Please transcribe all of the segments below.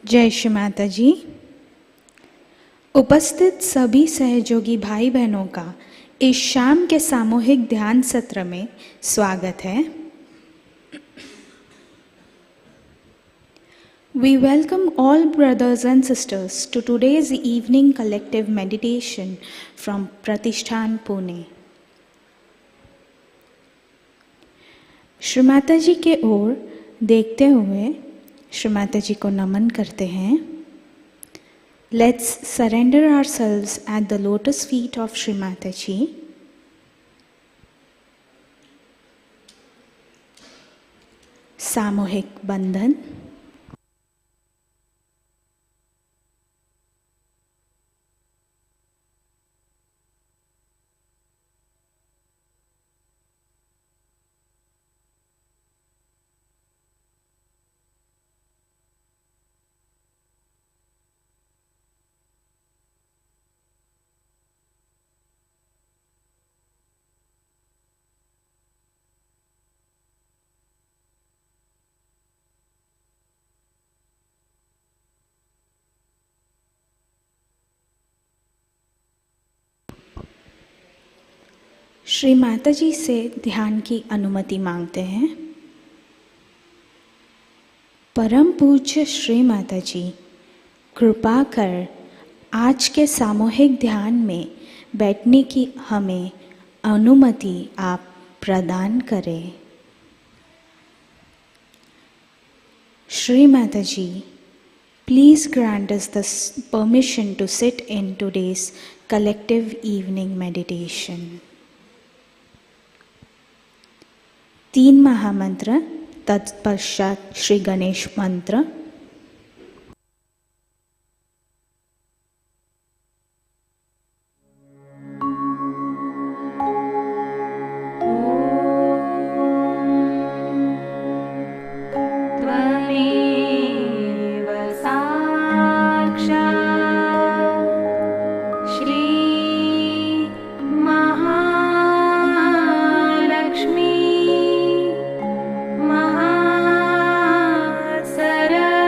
जय श्री माताजी। उपस्थित सभी सहयोगी भाई बहनों का इस शाम के सामूहिक ध्यान सत्र में स्वागत है। We welcome all brothers and sisters to today's evening collective meditation from Pratishthan Pune. Shri माताजी के ओर देखते हुए श्री माताजी को नमन करते हैं। Let's surrender ourselves at the lotus feet of Shri Mataji. सामूहिक बंधन। श्री माताजी से ध्यान की अनुमति मांगते हैं। परम पूज्य श्री माताजी, कृपा कर आज के सामूहिक ध्यान में बैठने की हमें अनुमति आप प्रदान करें। श्री माताजी, please grant us the permission to sit in today's collective evening meditation. 3 महामंत्र, तत्पश्चात श्री गणेश मंत्र। Sarah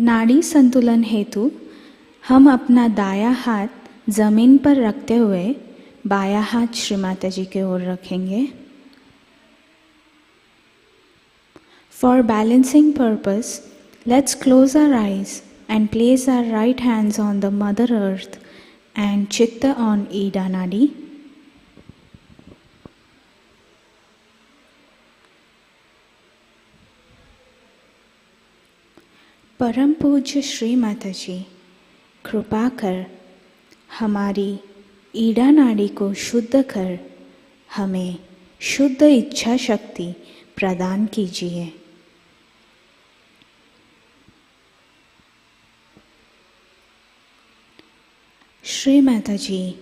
नाड़ी संतुलन हेतु हम अपना दायां हाथ जमीन पर रखते हुए बायां हाथ श्री माताजी की ओर रखेंगे. For balancing purpose, let's close our eyes and place our right hands on the Mother Earth and Chitta on Ida Nadi. परम पूज्य श्री माताजी, कृपा कर हमारी ईड़ा नाड़ी को शुद्ध कर हमें शुद्ध इच्छा शक्ति प्रदान कीजिए. Shri Mataji,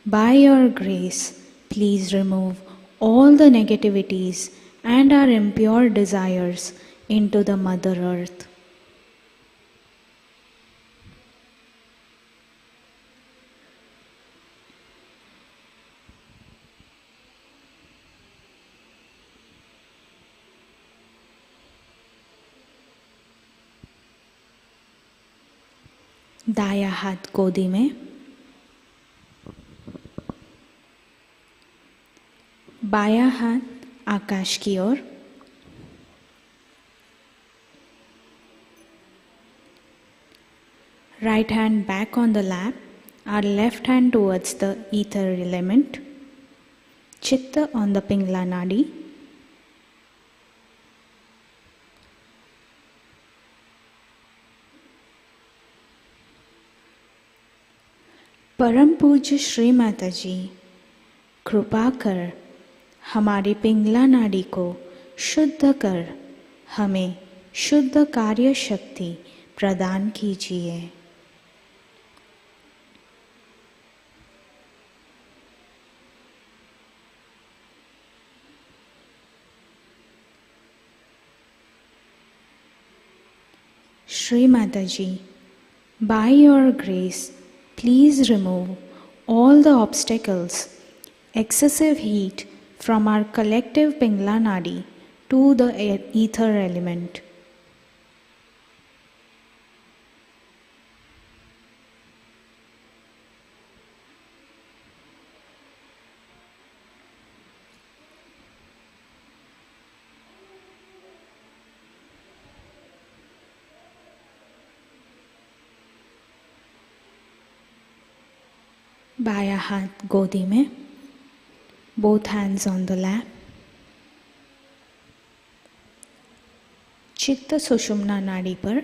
by your grace, please remove all the negativities and our impure desires into the Mother Earth. दायां हाथ गोदी में, बायां हाथ आकाश की ओर. Right hand back on the lap, our left hand towards the ether element. Chitta on the Pingla Nadi. परम पूज्य श्री माताजी, कृपा कर हमारी पिंगला नाड़ी को शुद्ध कर हमें शुद्ध कार्य शक्ति प्रदान कीजिए. Shri Mataji, by your grace, please remove all the obstacles, excessive heat from our collective Pingla Nadi to the ether element. बायां हाथ गोदी में, both hands on the lap. चित्त सुषुम्ना नाड़ी पर.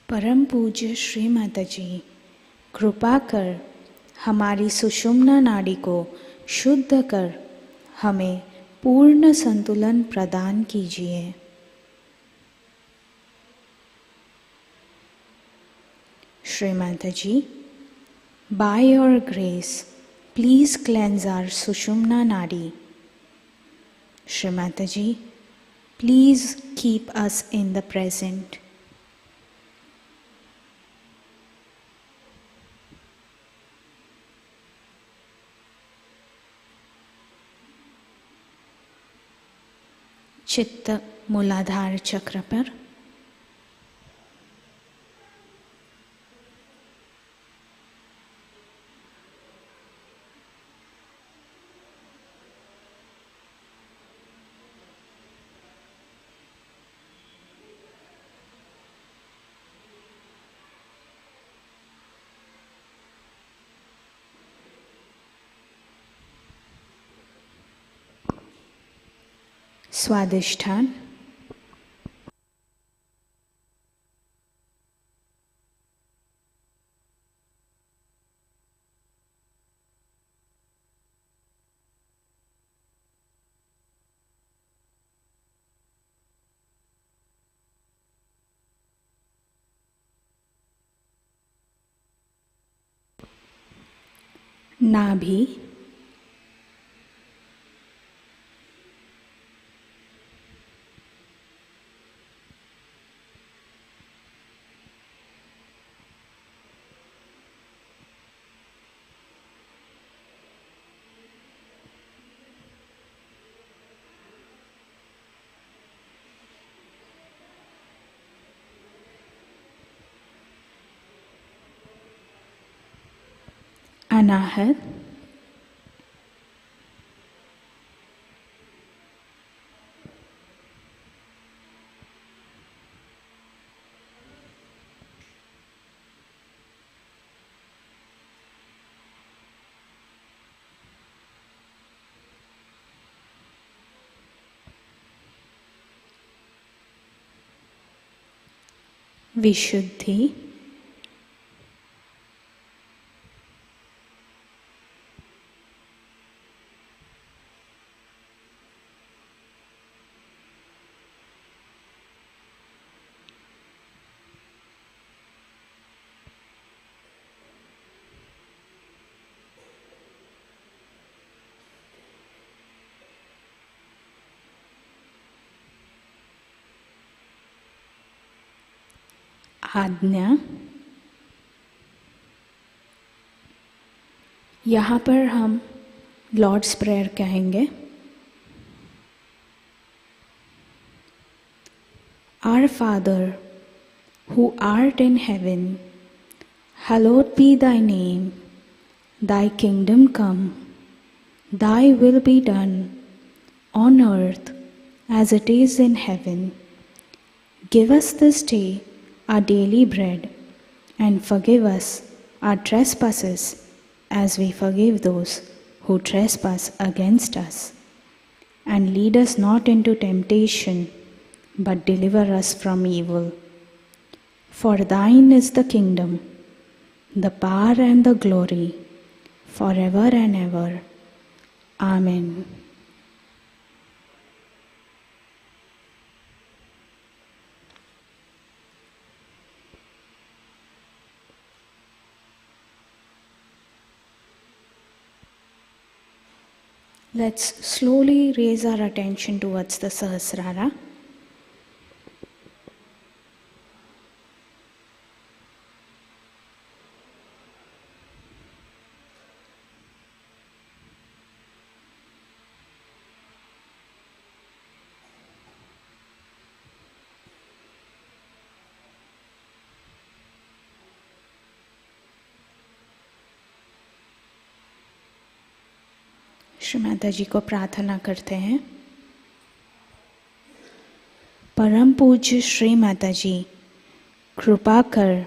परम पूज्य श्री माताजी, कृपा कर हमारी सुषुम्ना नाड़ी को शुद्ध कर हमें पूर्ण संतुलन प्रदान कीजिए. Shri Mataji, by your grace, please cleanse our Sushumna Nadi. Shri Mataji, please keep us in the present. चित्त मूलाधार चक्र पर. स्वादिष्ठान. नाभि. अनाहत, विशुद्धि, आज्ञा। यहाँ पर हम लॉर्ड्स प्रेयर कहेंगे। Our Father, who art in heaven, hallowed be thy name. Thy kingdom come, thy will be done, on earth as it is in heaven. Give us this day our daily bread, and forgive us our trespasses as we forgive those who trespass against us. And lead us not into temptation, but deliver us from evil. For thine is the kingdom, the power and the glory, forever and ever. Amen. Let's slowly raise our attention towards the Sahasrara. Shri माताजी को प्रार्थना करते हैं। परम पूज्य श्री माताजी, कृपा कर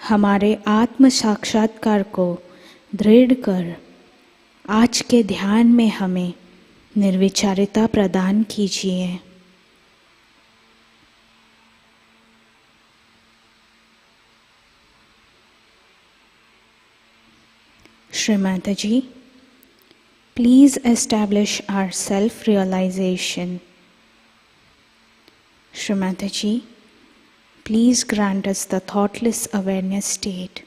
हमारे आत्म साक्षात्कार को दृढ़ कर आज के ध्यान में हमें निर्विचारिता प्रदान कीजिए। श्री माताजी, please establish our self-realization. Shri Mataji, please grant us the thoughtless awareness state.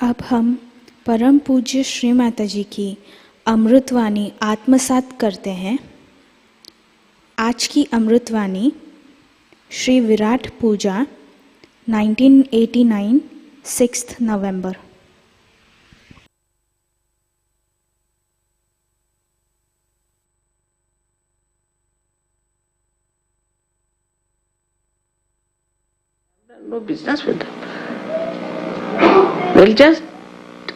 अब हम परम पूज्य श्री माताजी की अमृतवाणी आत्मसात करते हैं। आज की अमृतवाणी श्री विराट पूजा 1989 6 नवंबर। No business with them. They'll just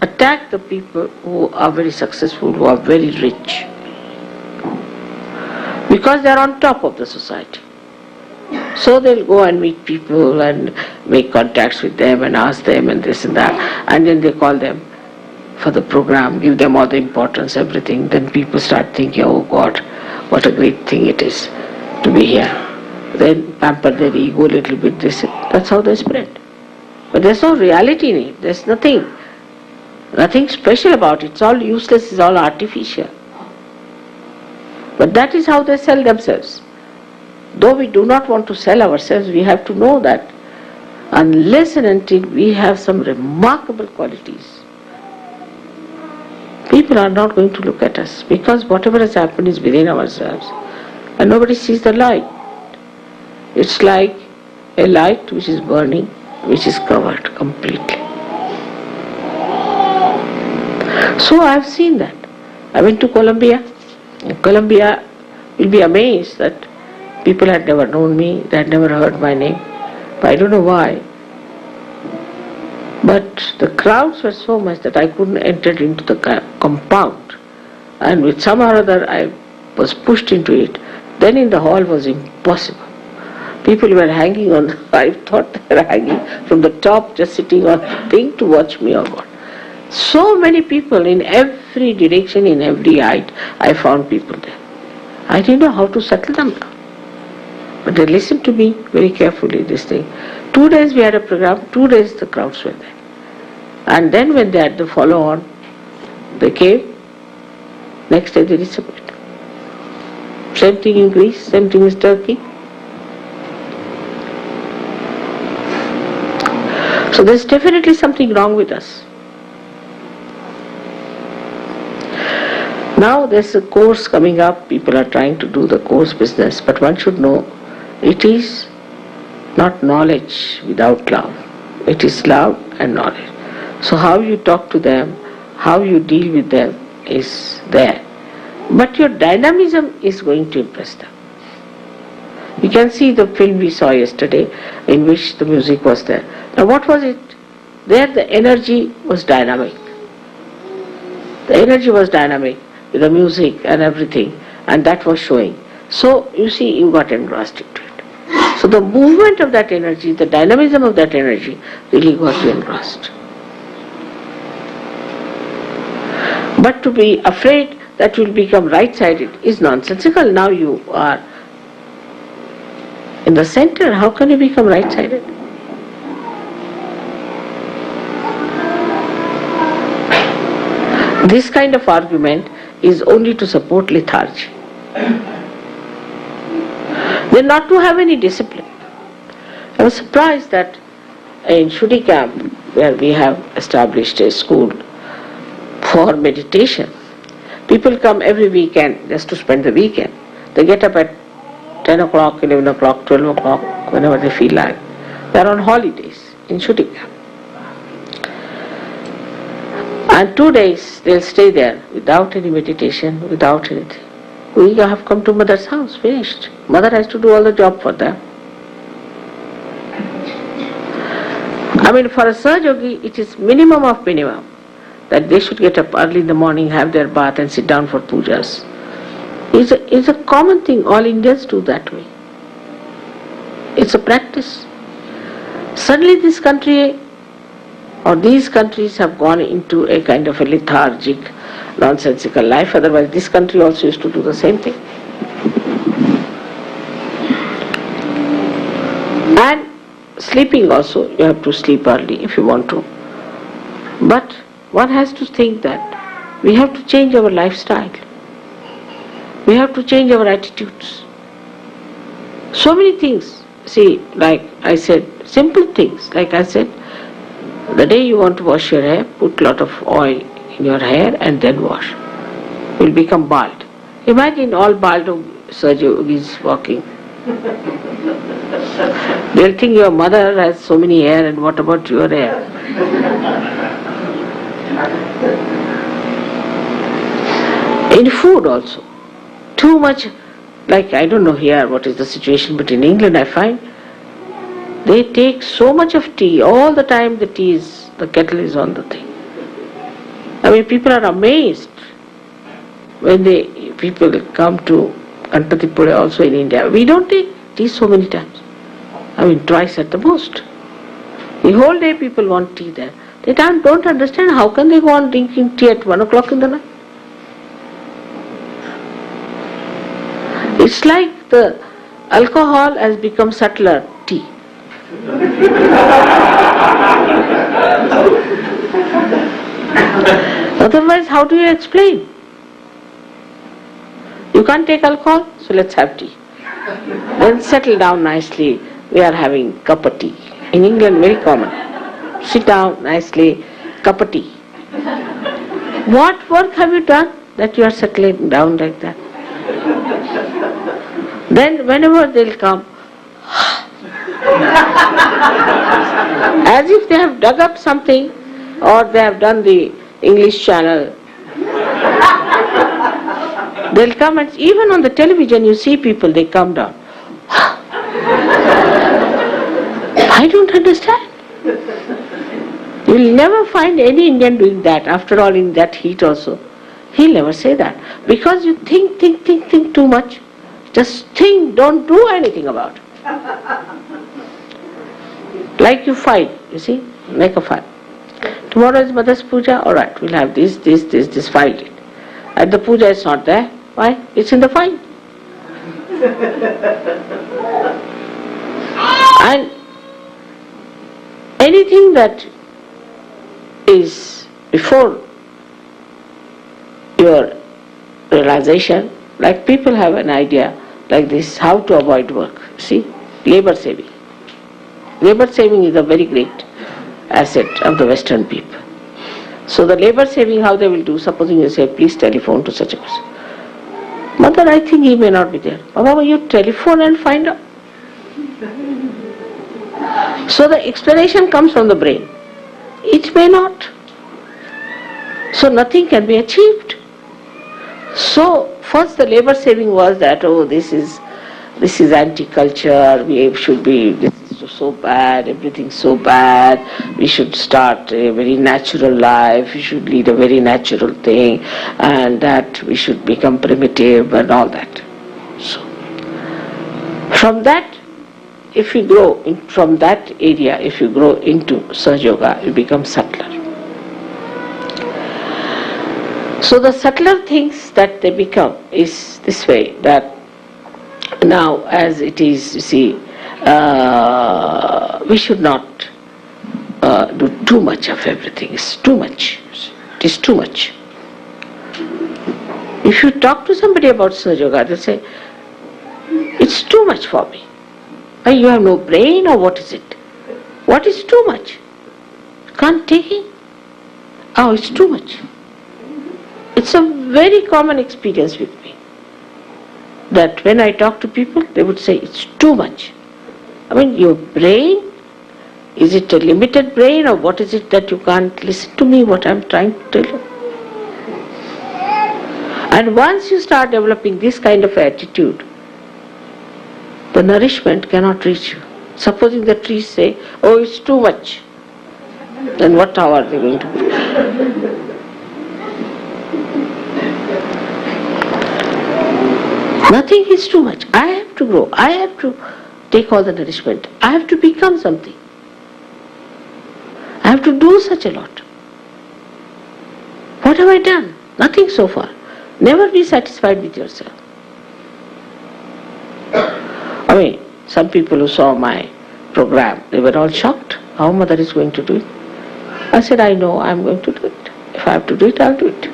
attack the people who are very successful, who are very rich, because they are on top of the society. So they'll go and meet people and make contacts with them and ask them and this and that, and then they call them for the program, give them all the importance, everything. Then people start thinking, oh God, what a great thing it is to be here. Then pamper their ego a little bit, that's how they spread. But there's no reality in it, there's nothing special about it, it's all useless, it's all artificial. But that is how they sell themselves. Though we do not want to sell ourselves, we have to know that unless and until we have some remarkable qualities, people are not going to look at us, because whatever has happened is within ourselves and nobody sees the light. It's like a light which is burning, which is covered completely. So I have seen that. I went to Colombia. In Colombia, you'll be amazed that people had never known me, they had never heard my name. But I don't know why. But the crowds were so much that I couldn't enter into the compound. And with some or other I was pushed into it. Then in the hall was impossible. People were hanging on, I thought they were hanging from the top, just sitting on the thing to watch me or what. So many people in every direction, in every height, I found people there. I didn't know how to settle them down. But they listened to me very carefully, this thing. 2 days we had a program, 2 days the crowds were there. And then when they had the follow-on, they came, next day they disappeared. Same thing in Greece, same thing in Turkey. So there's definitely something wrong with us. Now there's a course coming up, people are trying to do the course business, but one should know it is not knowledge without love. It is love and knowledge. So how you talk to them, how you deal with them is there. But your dynamism is going to impress them. You can see the film we saw yesterday in which the music was there. Now what was it? There the energy was dynamic. The energy was dynamic with the music and everything, and that was showing. So you see, you got engrossed into it. So the movement of that energy, the dynamism of that energy really got you engrossed. But to be afraid that you will become right-sided is nonsensical. Now you are in the center, how can you become right-sided? This kind of argument is only to support lethargy. They're not to have any discipline. I was surprised that in Shri camp, where we have established a school for meditation, people come every weekend just to spend the weekend. They get up at 10 o'clock, 11 o'clock, 12 o'clock, whenever they feel like. They are on holidays in Shri camp. And 2 days they'll stay there without any meditation, without anything. We have come to mother's house, finished. Mother has to do all the job for them. I mean, for a Sahaja yogi, it is minimum of minimum that they should get up early in the morning, have their bath and sit down for pujas. It's a common thing, all Indians do that way. It's a practice. Suddenly this country or these countries have gone into a kind of a lethargic, nonsensical life. Otherwise this country also used to do the same thing. And sleeping also, you have to sleep early if you want to. But one has to think that we have to change our lifestyle. We have to change our attitudes. So many things. See, like I said, simple things. Like I said, The day you want to wash your hair, put a lot of oil in your hair and then wash. You will become bald. Imagine all bald Sahajayogis walking. They'll think your mother has so many hair and what about your hair? In food also. Too much, like I don't know here what is the situation, but in England I find they take so much of tea, all the time the kettle is on the thing. I mean, people are amazed when people come to Ganpati Pune also in India. We don't take tea so many times. I mean, twice at the most. The whole day people want tea there. They don't understand how can they go on drinking tea at 1 o'clock in the night. It's like the alcohol has become subtler tea. Otherwise, how do you explain? You can't take alcohol, so let's have tea. Then settle down nicely. We are having cup of tea. In England, very common. Sit down nicely, cup of tea. What work have you done that you are settling down like that? Then whenever they'll come, as if they have dug up something or they have done the English channel, they'll come and even on the television you see people, they come down. I don't understand. You'll never find any Indian doing that. After all, in that heat also, he'll never say that. Because you think too much. Just think, don't do anything about it. Like you file, you see, make a file. Tomorrow is Mother's Puja, alright, we'll have this, file it. At the puja it's not there. Why? It's in the file. And anything that is before your realization, like people have an idea like this, how to avoid work. See, labor saving. Labor saving is a very great asset of the Western people. So the labor saving, how they will do, supposing you say, please telephone to such a person. Mother, I think he may not be there. Baba, you telephone and find out. So the explanation comes from the brain. It may not. So nothing can be achieved. So first the labor saving was that, this is anti-culture, this is so bad, everything's so bad, we should start a very natural life, we should lead a very natural thing, and that we should become primitive and all that. So from that, if you grow from that area, if you grow into Sahaja Yoga, you become subtler. So the subtler things that they become is this way, that now as it is, you see, we should not do too much of everything. It's too much. It is too much. If you talk to somebody about Sahaja Yoga, they'll say, it's too much for me. You have no brain, or what is it? What is too much? Can't take it? Oh, it's too much. It's a very common experience with me, that when I talk to people, they would say, it's too much. I mean, your brain, is it a limited brain, or what is it that you can't listen to me, what I'm trying to tell you? And once you start developing this kind of attitude, the nourishment cannot reach you. Supposing the trees say, oh, it's too much, then how are they going to do? Nothing is too much. I have to grow. I have to take all the nourishment. I have to become something. I have to do such a lot. What have I done? Nothing so far. Never be satisfied with yourself. I mean, some people who saw my program, they were all shocked. How Mother is going to do it? I said, I know I'm going to do it. If I have to do it, I'll do it.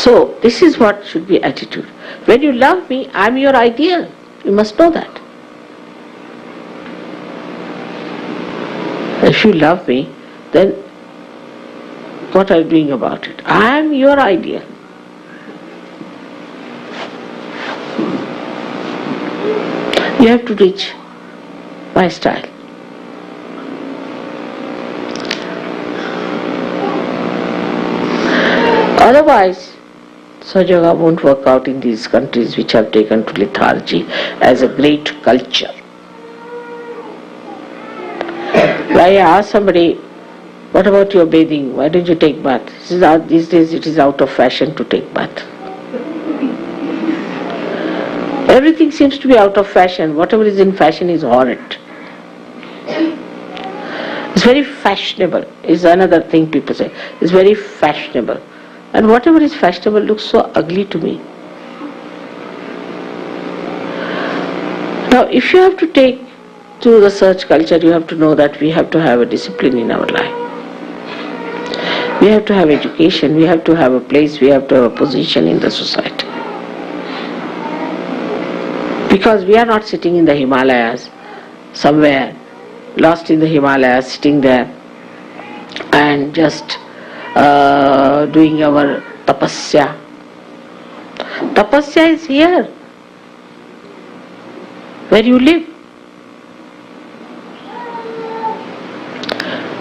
So this is what should be attitude. When you love me, I am your ideal. You must know that. If you love me, then what are you doing about it? I am your ideal. You have to reach my style. Otherwise, Sahaja won't work out in these countries which have taken to lethargy as a great culture. I ask somebody, what about your bathing? Why don't you take bath? These days it is out of fashion to take bath. Everything seems to be out of fashion. Whatever is in fashion is horrid. It's very fashionable, is another thing people say. It's very fashionable. And whatever is fashionable looks so ugly to me. Now, if you have to take to the search culture, you have to know that we have to have a discipline in our life. We have to have education, we have to have a place, we have to have a position in the society. Because we are not sitting in the Himalayas, somewhere, lost in the Himalayas, sitting there and just doing our tapasya. Tapasya is here, where you live.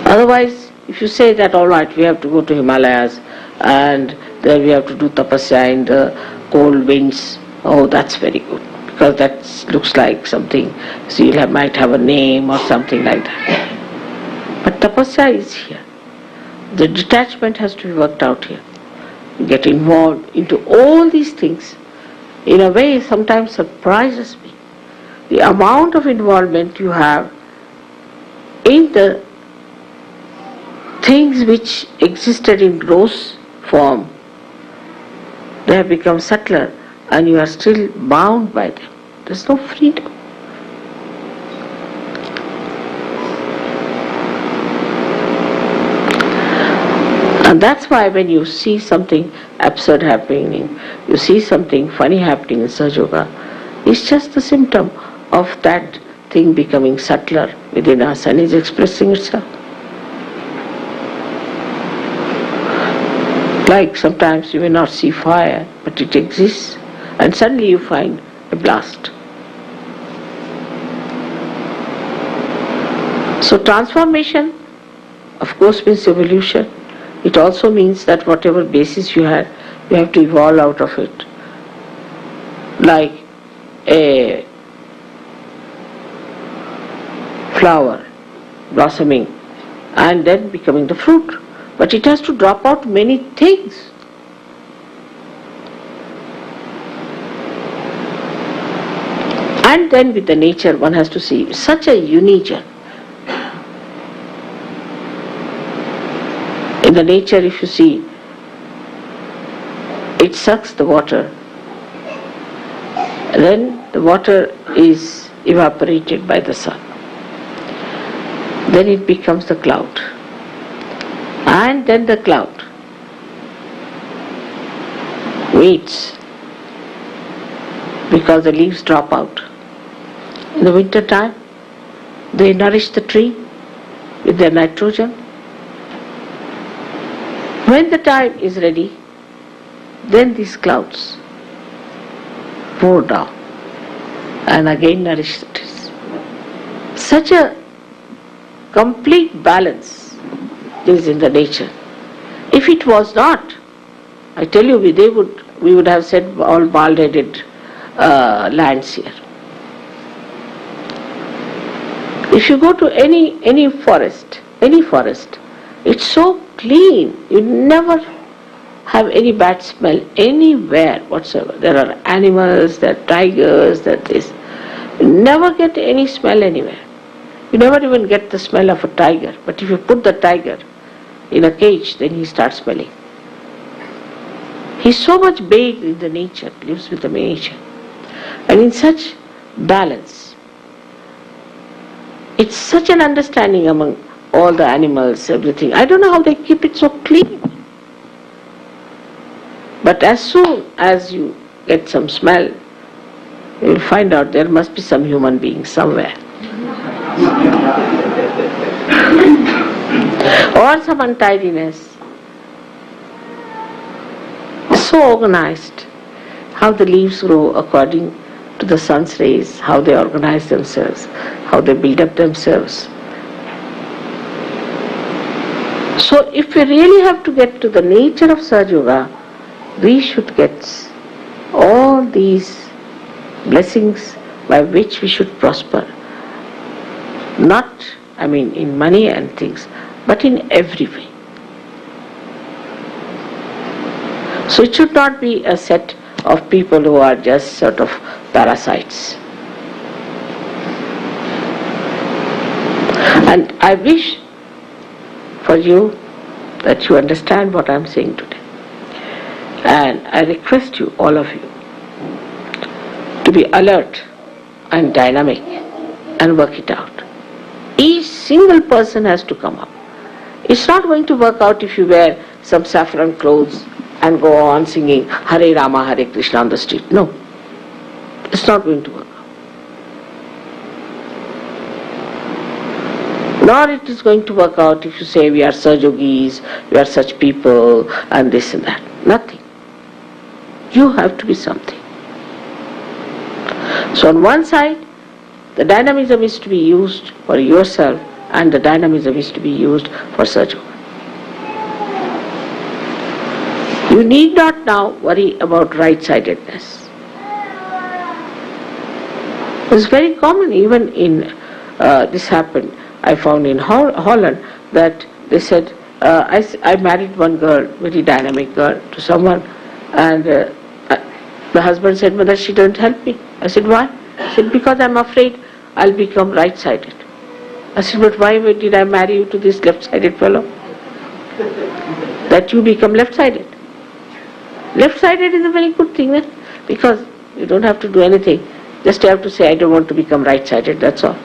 Otherwise, if you say that all right, we have to go to Himalayas and there we have to do tapasya in the cold winds, oh, that's very good, because that looks like something, so you might have a name or something like that. But tapasya is here. The detachment has to be worked out here. You get involved into all these things. In a way, sometimes surprises me. The amount of involvement you have in the things which existed in gross form, they have become subtler and you are still bound by them. There's no freedom. And that's why when you see something absurd happening, you see something funny happening in Sahaja Yoga, it's just a symptom of that thing becoming subtler within us and is expressing itself. Like sometimes you may not see fire, but it exists, and suddenly you find a blast. So transformation, of course, means evolution. It also means that whatever basis you had, you have to evolve out of it. Like a flower blossoming and then becoming the fruit. But it has to drop out many things. And then with the nature one has to see such a union. In the nature, if you see, it sucks the water. Then the water is evaporated by the sun. Then it becomes the cloud. And then the cloud waits because the leaves drop out. In the winter time, they nourish the tree with their nitrogen. When the time is ready, then these clouds pour down and again nourish the trees. Such a complete balance is in the nature. If it was not, I tell you, we would have said all bald-headed lands here. If you go to any forest, it's so clean. You never have any bad smell anywhere whatsoever. There are animals, there are tigers, there are this. You never get any smell anywhere. You never even get the smell of a tiger. But if you put the tiger in a cage, then he starts smelling. He's so much bathed in the nature, lives with the nature. And in such balance, it's such an understanding among all the animals, everything. I don't know how they keep it so clean. But as soon as you get some smell, you will find out there must be some human being somewhere. Or some untidiness. So organized, how the leaves grow according to the sun's rays, how they organize themselves, how they build up themselves. So if we really have to get to the nature of Sahaja Yoga, we should get all these blessings by which we should prosper. Not, in money and things, but in every way. So it should not be a set of people who are just sort of parasites. And I wish for you that you understand what I am saying today. And I request you, all of you, to be alert and dynamic and work it out. Each single person has to come up. It's not going to work out if you wear some saffron clothes and go on singing Hare Rama, Hare Krishna on the street. No, it's not going to work out. Nor it is going to work out if you say we are Sahaja Yogis, we are such people and this and that. Nothing. You have to be something. So on one side, the dynamism is to be used for yourself and the dynamism is to be used for Sahaja Yoga. You need not now worry about right-sidedness. It's very common, even in, this happened, I found in Holland, that they said, I married one girl, very dynamic girl, to someone, and the husband said, Mother, she don't help me. I said, why? He said, because I'm afraid I'll become right-sided. I said, but why did I marry you to this left-sided fellow? That you become left-sided. Left-sided is a very good thing, because you don't have to do anything. Just you have to say, I don't want to become right-sided, that's all.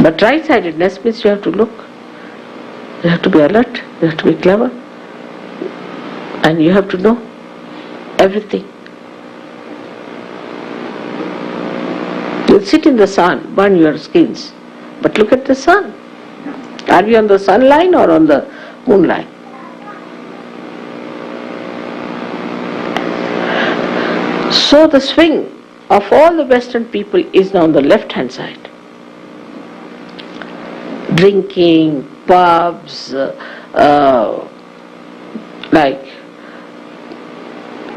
But right-sidedness means you have to look. You have to be alert, you have to be clever, and you have to know everything. You'll sit in the sun, burn your skins, but look at the sun. Are we on the sun line or on the moon line? So the swing of all the Western people is now on the left-hand side. Drinking, pubs, like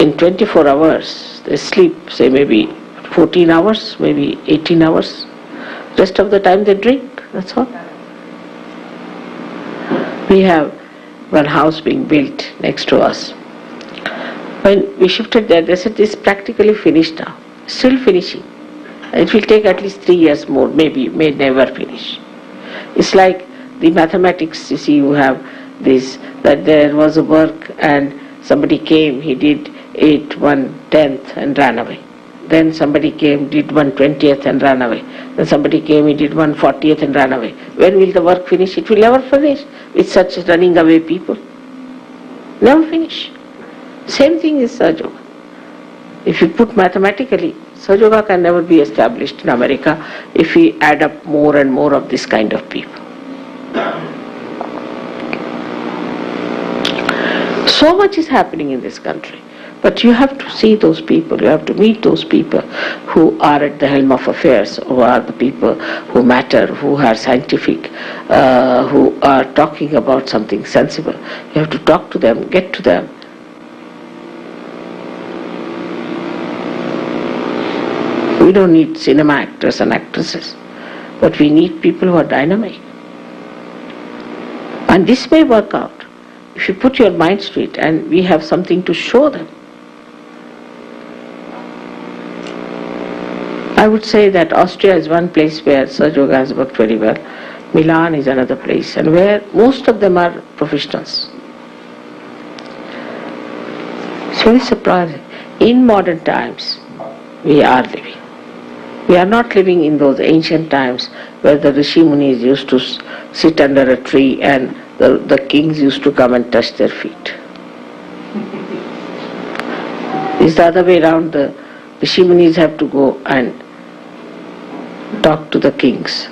in 24 hours, they sleep, say maybe 14 hours, maybe 18 hours. Rest of the time they drink, that's all. We have one house being built next to us. When we shifted there, they said this is practically finished now, still finishing. It will take at least 3 years more, maybe, may never finish. It's like the mathematics, you see, you have this, that there was a work and somebody came, he did 8 1/10 and ran away. Then somebody came, did 1/20 and ran away. Then somebody came, he did 1/40 and ran away. When will the work finish? It will never finish with such running away people. Never finish. Same thing is Sahaja Yoga. If you put mathematically, Sahaja Yoga can never be established in America if we add up more and more of this kind of people. So much is happening in this country. But you have to see those people, you have to meet those people who are at the helm of affairs, who are the people who matter, who are scientific, who are talking about something sensible. You have to talk to them, get to them. We don't need cinema actors and actresses, but we need people who are dynamic. And this may work out if you put your minds to it and we have something to show them. I would say that Austria is one place where Sahaja Yoga has worked very well. Milan is another place, and where most of them are professionals. It's very surprising. In modern times, we are living. We are not living in those ancient times where the Rishi Munis used to sit under a tree and the kings used to come and touch their feet. It's the other way around. The Rishi Munis have to go and talk to the kings.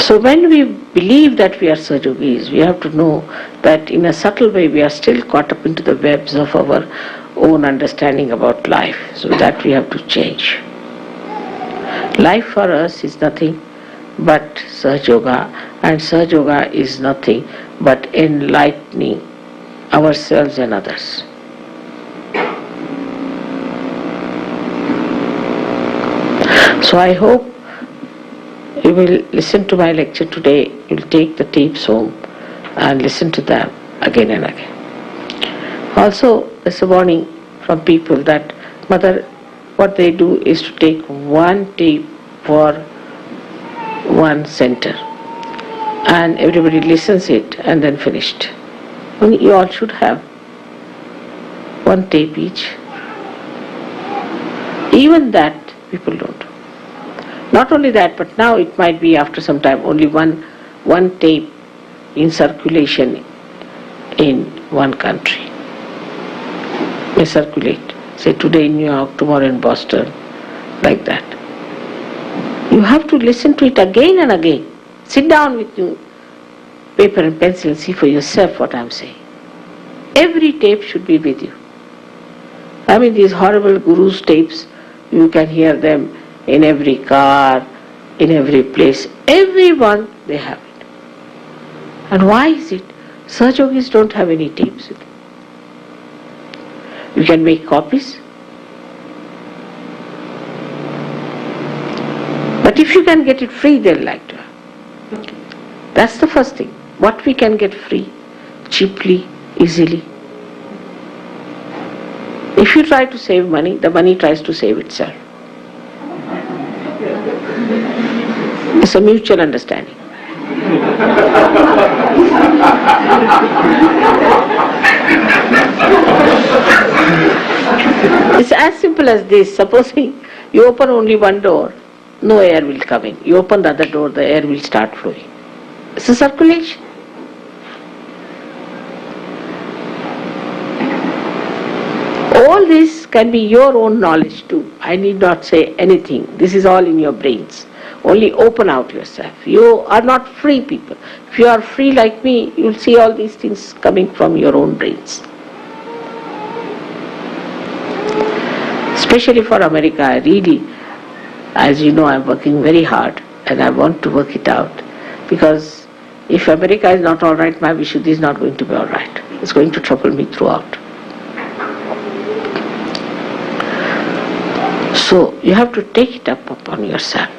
So when we believe that we are Sahajogis, we have to know that in a subtle way we are still caught up into the webs of our own understanding about life. So that we have to change. Life for us is nothing but Sahaja, and Sahaja is nothing but enlightening ourselves and others. So I hope you will listen to my lecture today, you will take the tapes home and listen to them again and again. Also, there's a warning from people that, Mother, what they do is to take one tape for one center and everybody listens it and then finished. And you all should have one tape each. Even that people don't. Not only that, but now it might be after some time only one tape in circulation in one country. May circulate. Say today in New York, tomorrow in Boston, like that. You have to listen to it again and again. Sit down with you, paper and pencil, and see for yourself what I am saying. Every tape should be with you. I mean, these horrible gurus' tapes, you can hear them in every car, in every place. Everyone, they have it. And why is it? Sahajogis don't have any tapes with them. You can make copies. But if you can get it free, they'll like to have. That's the first thing. What we can get free, cheaply, easily. If you try to save money, the money tries to save itself. It's a mutual understanding. It's as simple as this. Supposing you open only one door, no air will come in. You open the other door, the air will start flowing. It's a circulation. All this can be your own knowledge too. I need not say anything. This is all in your brains. Only open out yourself. You are not free people. If you are free like me, you will see all these things coming from your own brains. Especially for America, I really, as you know, I am working very hard and I want to work it out. Because if America is not alright, my Vishuddhi is not going to be alright. It's going to trouble me throughout. So you have to take it up upon yourself.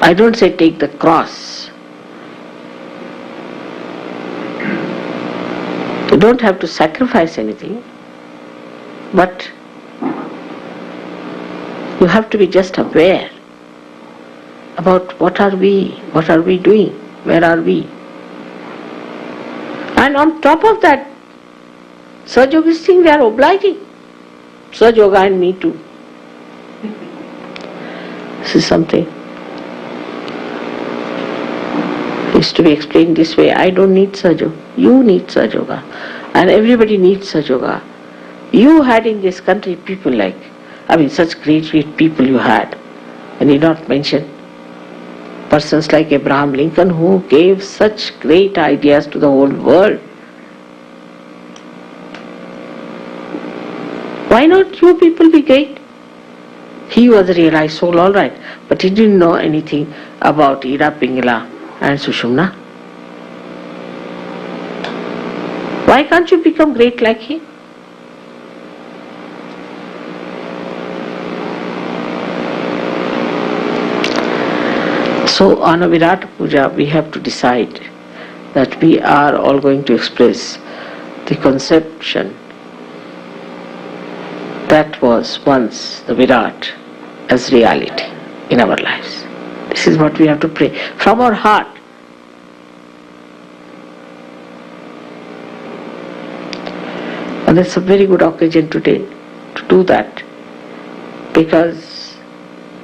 I don't say take the cross. You don't have to sacrifice anything, but you have to be just aware about what are we doing, where are we. And on top of that, Sahajogis think they are obliging. Sahaja and me too. This is something. Is to be explained this way. I don't need Sahaja. You need Sahaja. And everybody needs Sahaja. You had in this country people like, such great people you had. And you not mention persons like Abraham Lincoln who gave such great ideas to the whole world. Why not you people be great? He was a realized soul, all right, but he didn't know anything about Ira, Pingala and Sushumna. Why can't you become great like him? So on a Virat Puja, we have to decide that we are all going to express the conception that was once the Virat as reality in our lives. This is what we have to pray from our heart. And that's a very good occasion today to do that. because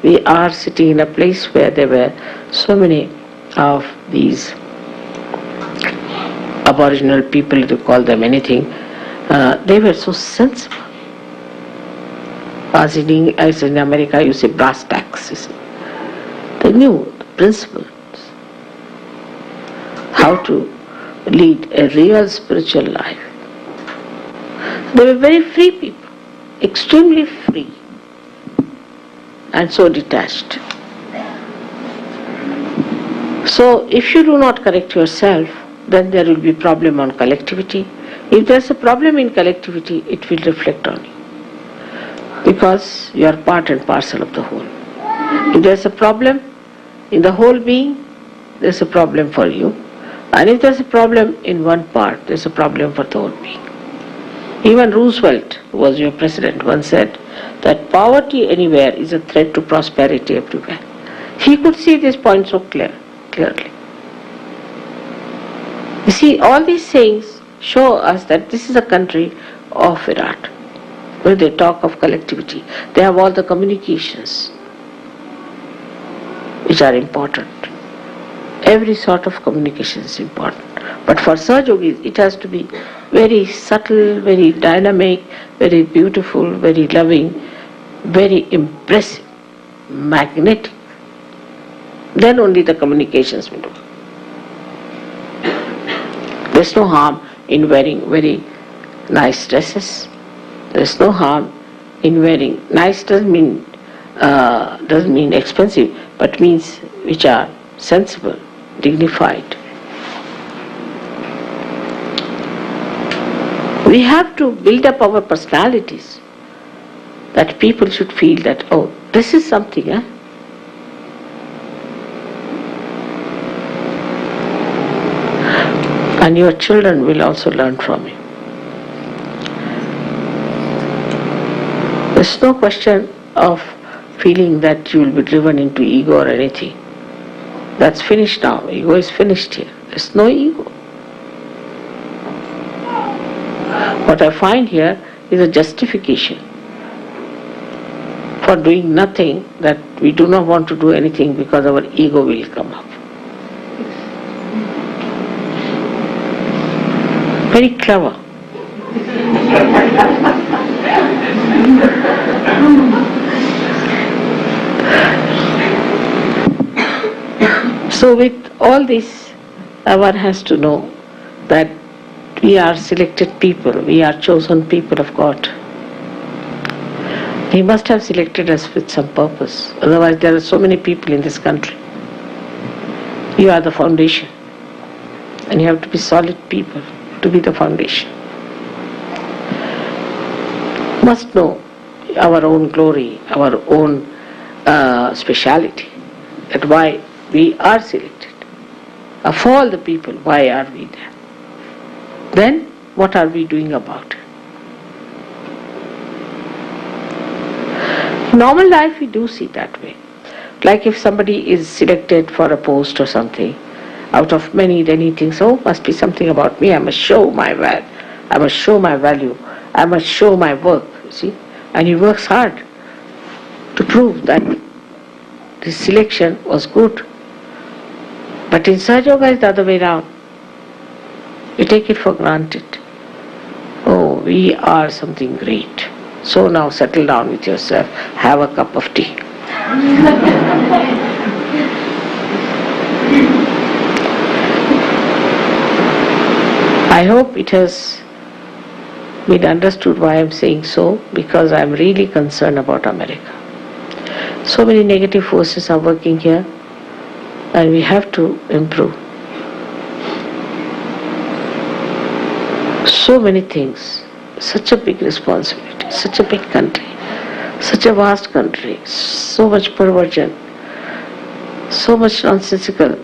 we are sitting in a place where there were so many of these aboriginal people, to call them anything, they were so sensible. As in America you say brass tacks. You see. They knew the principles, how to lead a real spiritual life. They were very free people, extremely free, and so detached. So if you do not correct yourself, then there will be problem on collectivity. If there is a problem in collectivity, it will reflect on you, because you are part and parcel of the whole. If there is a problem in the whole being, there is a problem for you. And if there is a problem in one part, there is a problem for the whole being. Even Roosevelt, who was your president, once said that poverty anywhere is a threat to prosperity everywhere. He could see this point so clearly. You see, all these sayings show us that this is a country of Virat. When they talk of collectivity, they have all the communications which are important. Every sort of communication is important. But for Sahaja Yogis, it has to be very subtle, very dynamic, very beautiful, very loving, very impressive, magnetic. Then only the communications will do. There is no harm in wearing very nice dresses. There is no harm in wearing nice. Doesn't mean expensive, but means which are sensible, dignified. We have to build up our personalities, that people should feel that, oh, this is something, And your children will also learn from you. There's no question of feeling that you will be driven into ego or anything. That's finished now. Ego is finished here. There's no ego. What I find here is a justification for doing nothing, that we do not want to do anything because our ego will come up. Very clever. So with all this, one has to know that we are selected people, we are chosen people of God. He must have selected us with some purpose. Otherwise there are so many people in this country. You are the foundation. And you have to be solid people to be the foundation. Must know our own glory, our own speciality, that why we are selected. Of all the people, why are we there? Then what are we doing about it? In normal life we do see that way. Like if somebody is selected for a post or something, out of many, then he thinks, oh, must be something about me, I must show my value, I must show my value, I must show my work, you see. And he works hard to prove that this selection was good. But in Sahaja Yoga it's the other way around. You take it for granted. Oh, we are something great. So now settle down with yourself, have a cup of tea. I hope it has been understood why I am saying so, because I am really concerned about America. So many negative forces are working here, and we have to improve. So many things, such a big responsibility, such a big country, such a vast country, so much perversion, so much nonsensical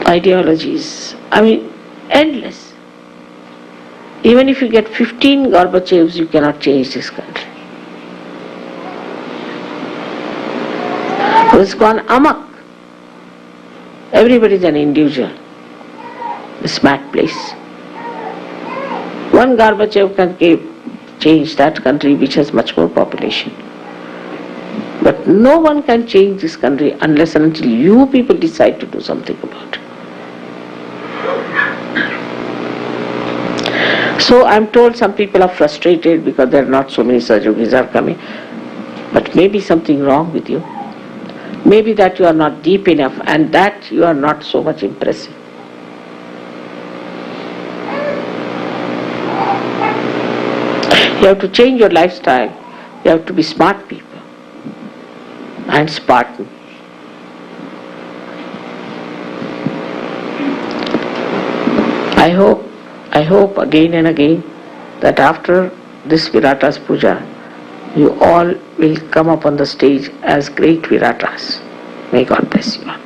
ideologies. I mean, endless. Even if you get 15 Gorbachevs, you cannot change this country. It's gone amok. Everybody is an individual. This mad place. One Gorbachev can give change that country which has much more population. But no one can change this country unless and until you people decide to do something about it. So I'm told some people are frustrated because there are not so many Sahajogis are coming. But maybe something wrong with you. Maybe that you are not deep enough and that you are not so much impressive. You have to change your lifestyle. You have to be smart people and Spartan. I hope again and again that after this Viratas Puja, you all will come up on the stage as great Viratas. May God bless you all.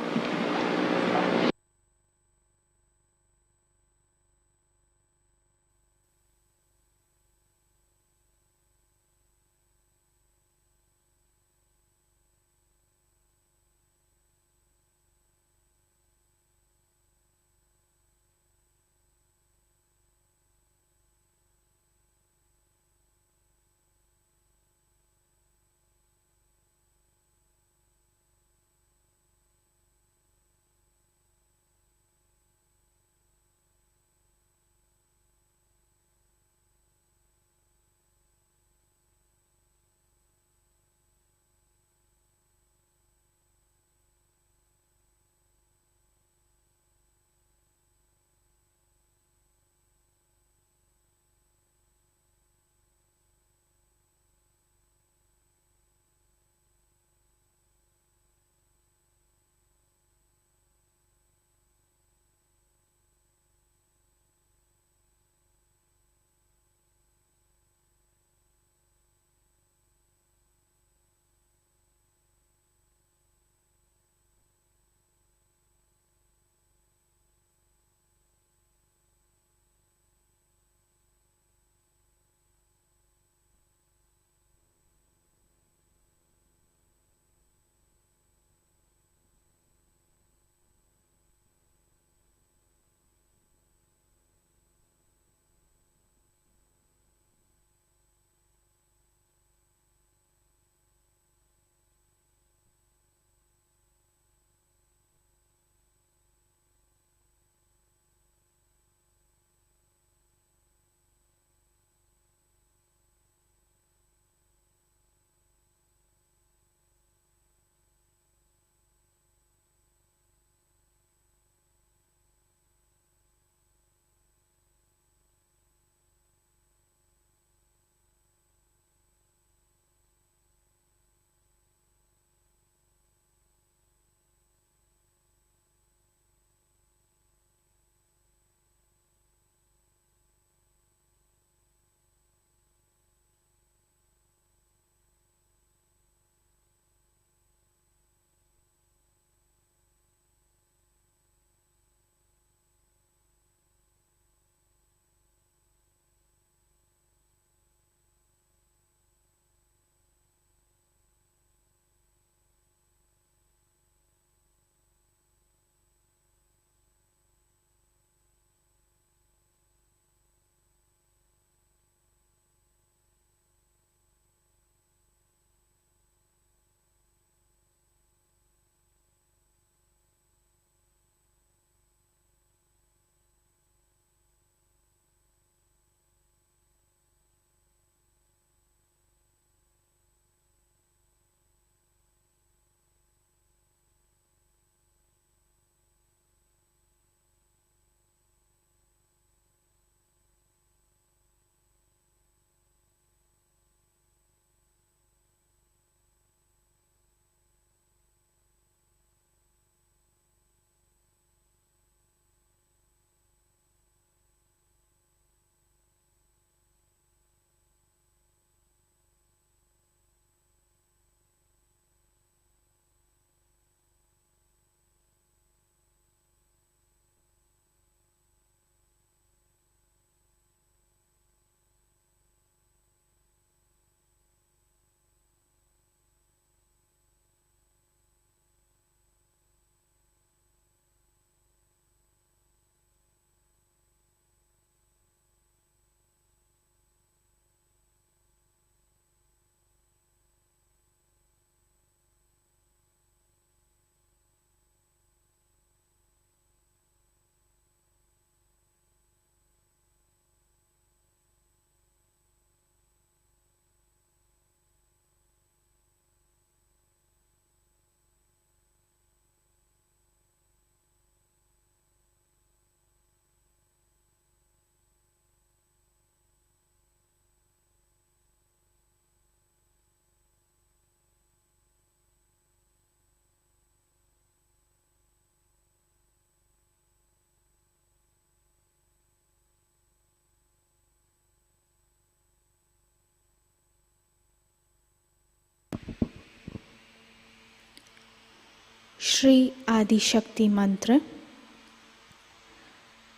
Shri Adishakti मंत्र।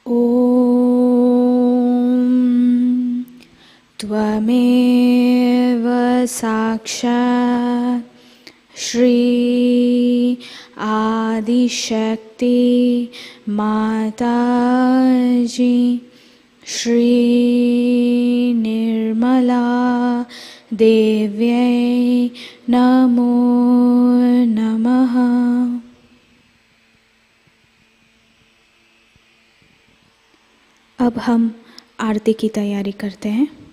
ओम त्वमेव साक्षात् श्री आदिशक्ति माताजी श्री निर्मला देव्यै नमो नमः। अब हम आरती की तैयारी करते हैं।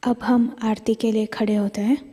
अब हम आरती के लिए खड़े होते हैं।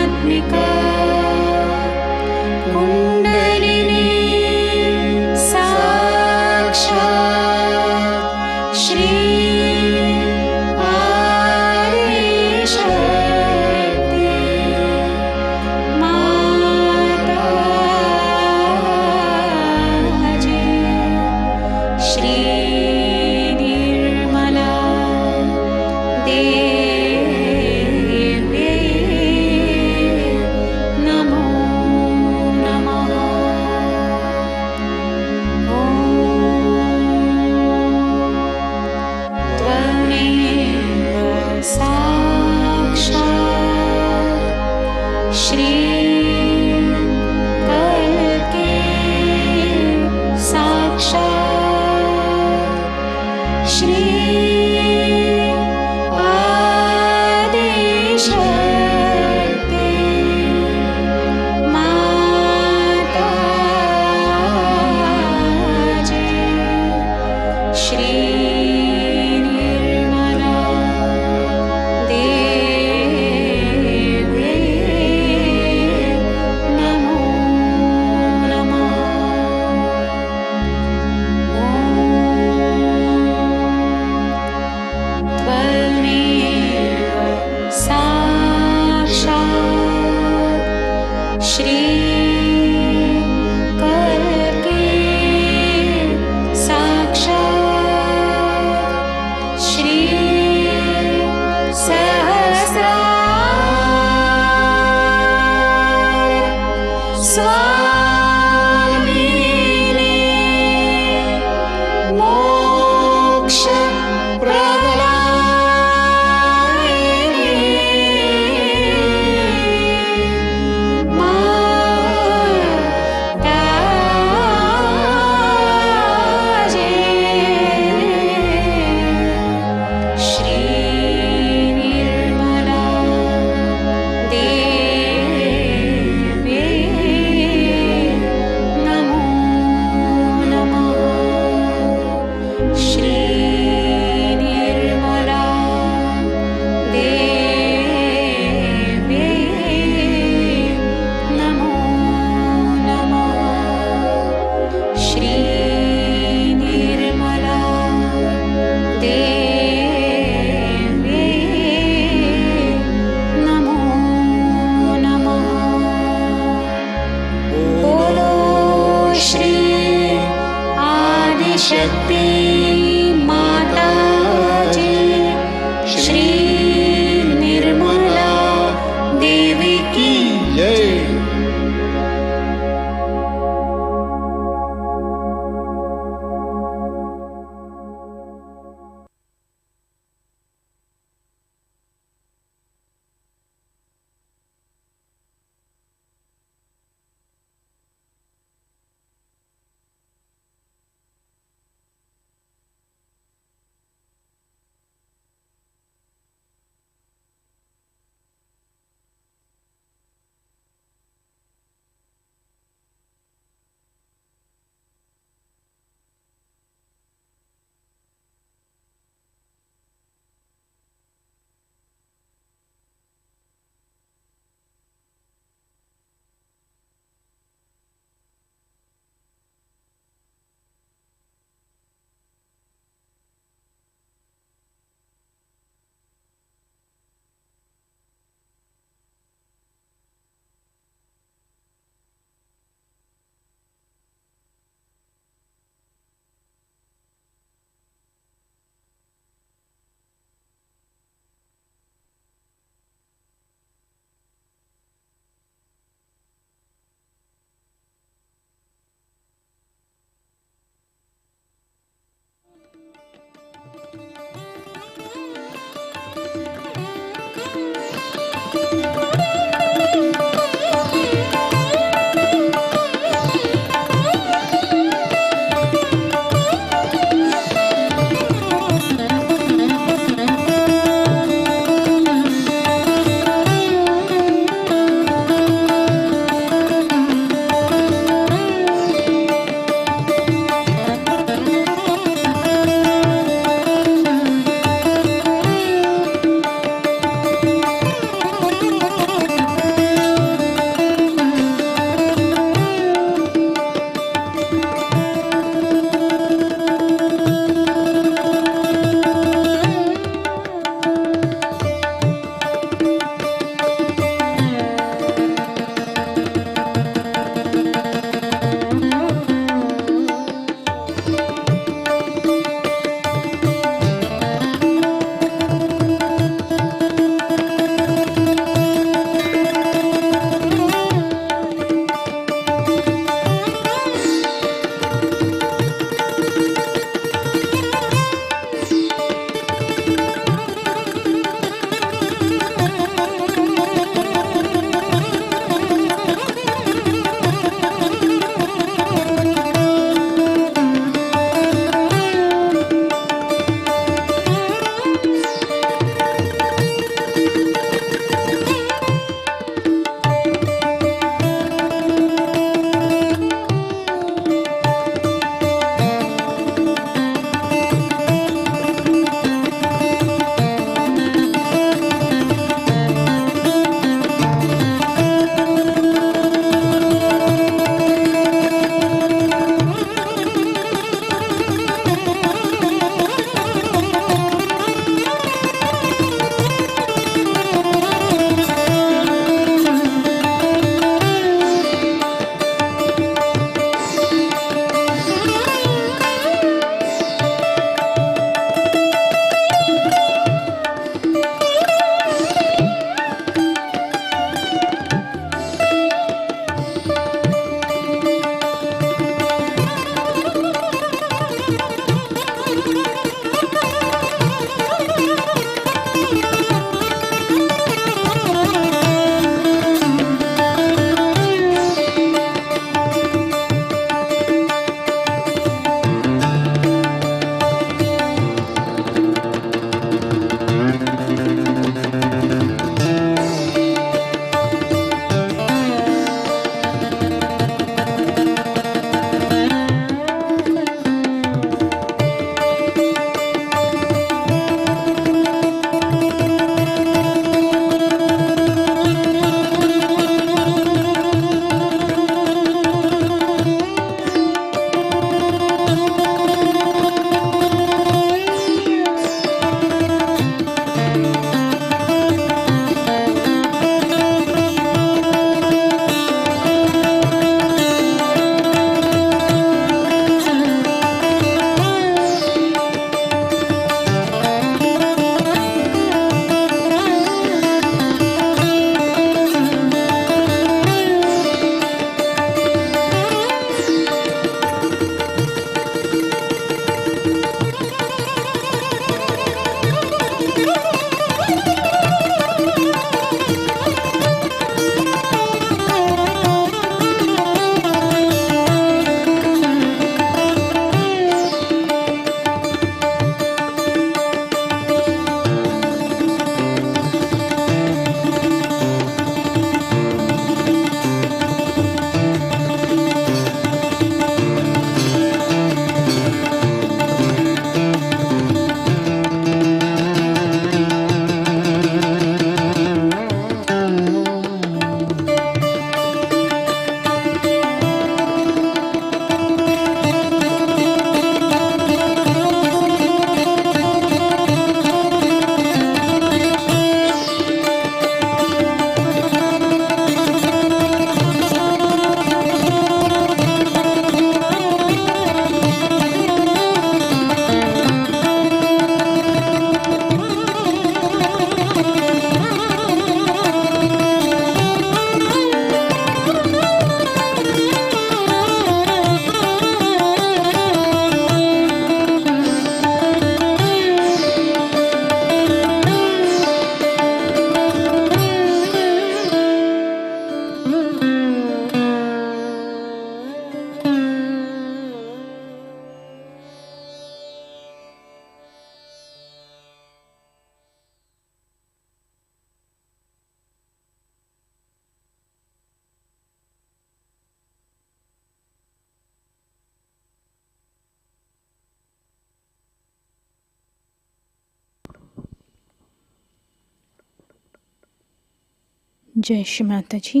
जय श्री माता जी।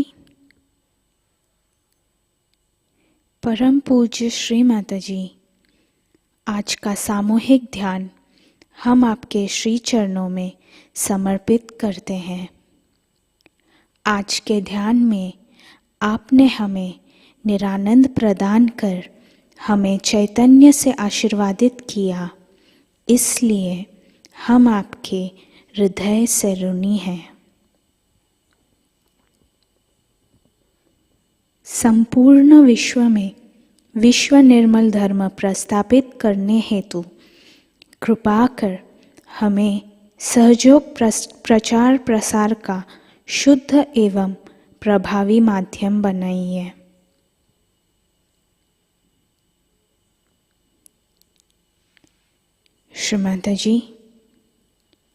परम पूज्य श्री माता जी, आज का सामूहिक ध्यान हम आपके श्री चरणों में समर्पित करते हैं। आज के ध्यान में आपने हमें निरानंद प्रदान कर हमें चैतन्य से आशीर्वादित किया, इसलिए हम आपके हृदय से ऋणी हैं। संपूर्ण विश्व में विश्व निर्मल धर्म प्रस्थापित करने हेतु कृपा कर हमें सहयोग प्रचार प्रसार का शुद्ध एवं प्रभावी माध्यम बनाइए। श्री माताजी,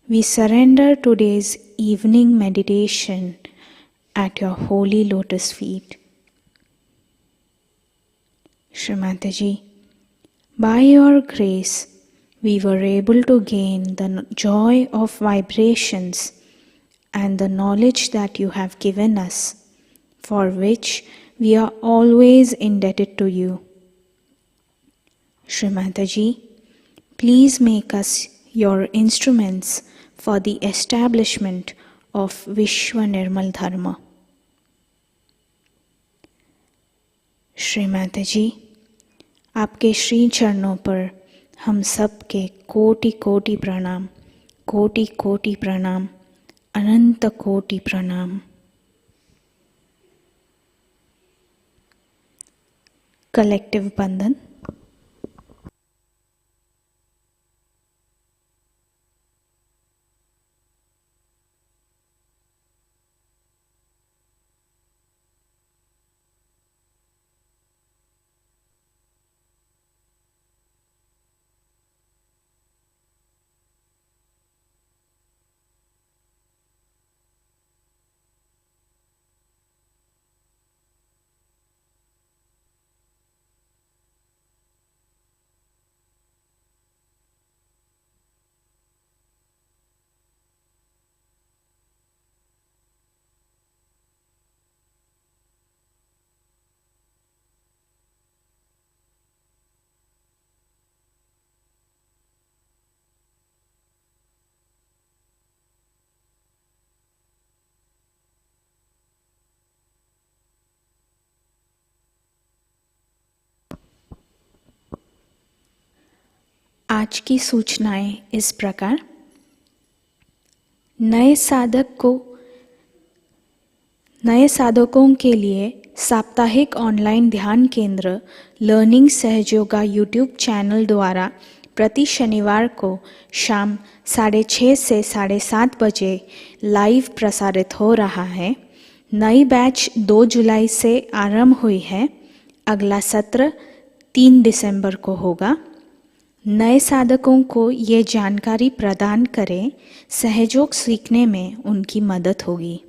we surrender today's evening meditation at your holy lotus feet. Shri Mataji, by your grace, we were able to gain the joy of vibrations and the knowledge that you have given us, for which we are always indebted to you. Shri Mataji, please make us your instruments for the establishment of Vishwa Nirmal Dharma. Shri Mata जी, आपके श्री चरणों पर हम सब के कोटि कोटि प्रणाम, कोटि कोटि प्रणाम, अनंत कोटि प्रणाम। कलेक्टिव बंधन। आज की सूचनाएं इस प्रकार। नए साधकों के लिए साप्ताहिक ऑनलाइन ध्यान केंद्र लर्निंग सहजयोगा यूट्यूब चैनल द्वारा प्रति शनिवार को शाम 6:30 से 7:30 बजे लाइव प्रसारित हो रहा है। नई बैच 2 जुलाई से आरंभ हुई है। अगला सत्र 3 दिसंबर को होगा। नए साधकों को ये जानकारी प्रदान करें, सहयोग सीखने में उनकी मदद होगी।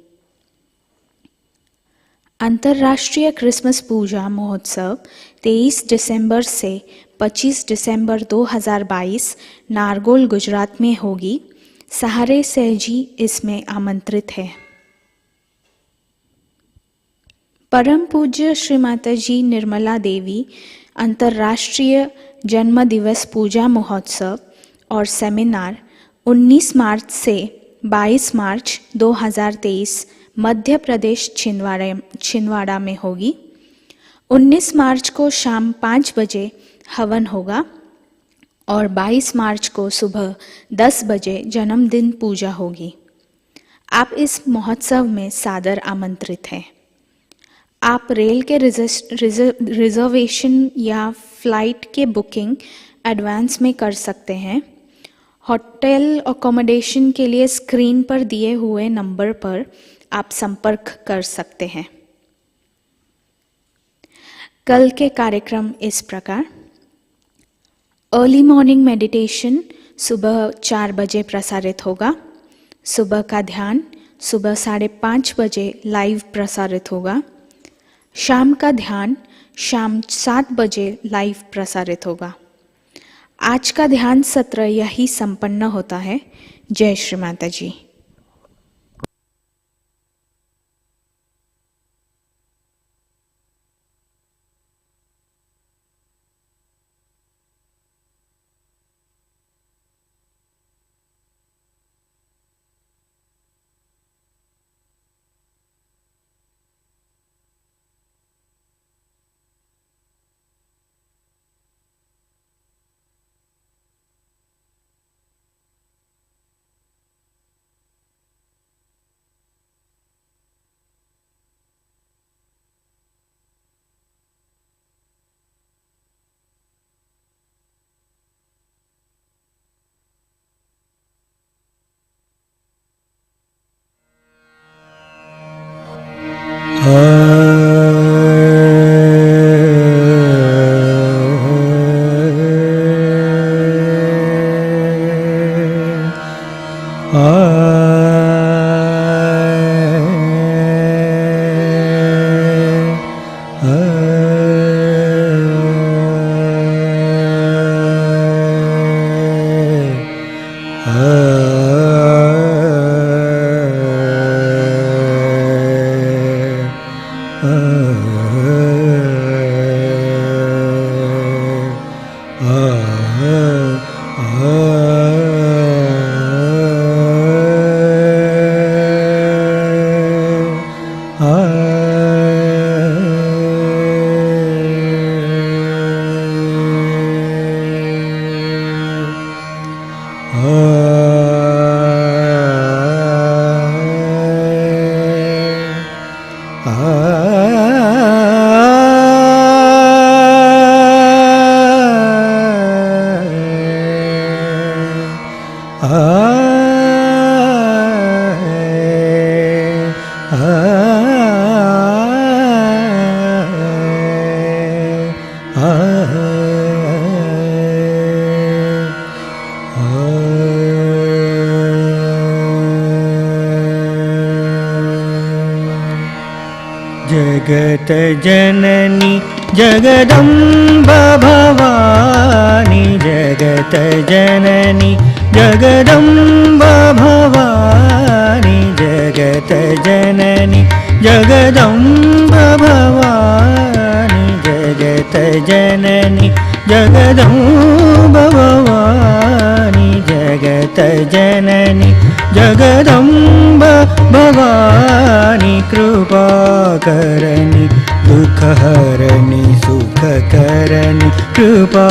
अंतर्राष्ट्रीय क्रिसमस पूजा महोत्सव 23 दिसंबर से 25 दिसंबर 2022 नारगोल, गुजरात में होगी। सारे सहजी इसमें आमंत्रित है। परम पूज्य श्री माताजी निर्मला देवी अंतर्राष्ट्रीय जन्म दिवस पूजा महोत्सव और सेमिनार 19 मार्च से 22 मार्च 2023 मध्य प्रदेश छिंदवाड़ा में होगी। 19 मार्च को शाम 5 बजे हवन होगा और 22 मार्च को सुबह 10 बजे जन्मदिन पूजा होगी। आप इस महोत्सव में सादर आमंत्रित हैं। आप रेल के रिजर्वेशन या फ्लाइट के बुकिंग एडवांस में कर सकते हैं। होटल अकोमोडेशन के लिए स्क्रीन पर दिए हुए नंबर पर आप संपर्क कर सकते हैं। कल के कार्यक्रम इस प्रकार। अर्ली मॉर्निंग मेडिटेशन सुबह 4 बजे प्रसारित होगा। सुबह का ध्यान सुबह 5:30 बजे लाइव प्रसारित होगा। शाम का ध्यान शाम 7 बजे लाइव प्रसारित होगा। आज का ध्यान सत्र यही संपन्न होता है। जय श्री माता जी। जगत जननी जगदम्बा भवानी, जगत जननी जगदम्बा भवानी, जगत जननी जगदम्बा भवानी, जगत जननी जगदम्बा भवानी, जगत जननी जगदम्बा भवानी, कृपा करनी दुख हरनी सुख करनी, कृपा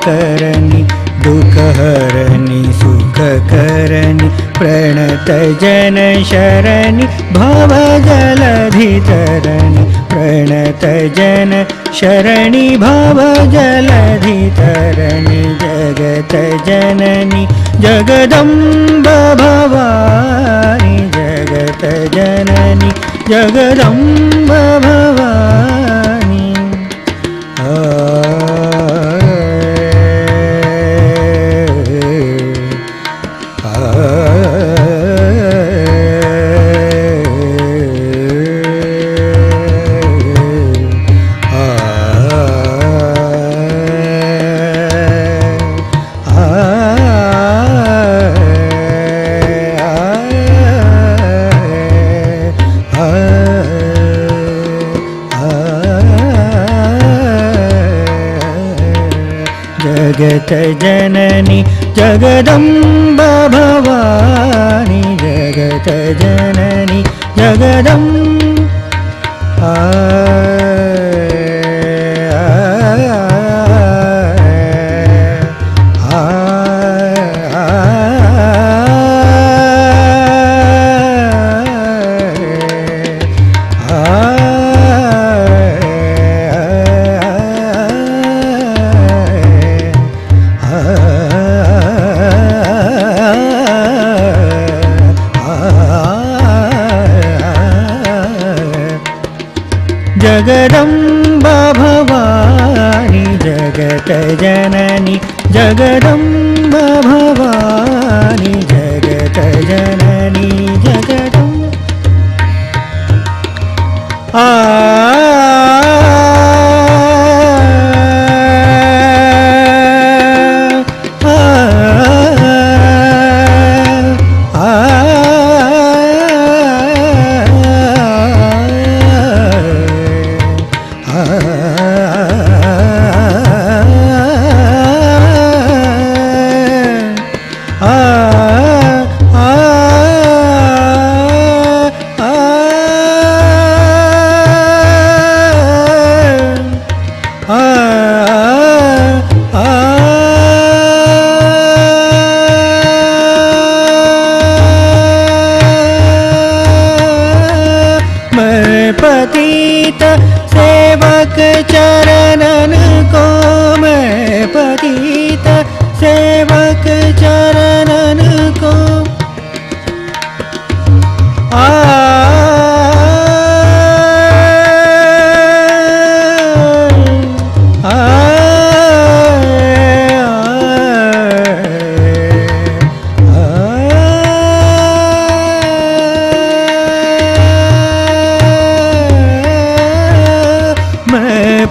करनी दुख हरनी सुख करनी, प्रणत जन शरणी भव जलधि तरणी, प्रणत जन शरणी भव जलधि तरणी, जगत जननी जगदम्बा भवानी, जगत जननी जगदम्बा भवानी। जगत जननी जगदम्बा भवानी, जगत जननी जगदम्बा जगदम्बा भवानी, जगत जननी जगदम्बा भवानी, जगत जननी जगदम्बा पतित सेवक चरणन को, मैं पतित सेवक चरणन को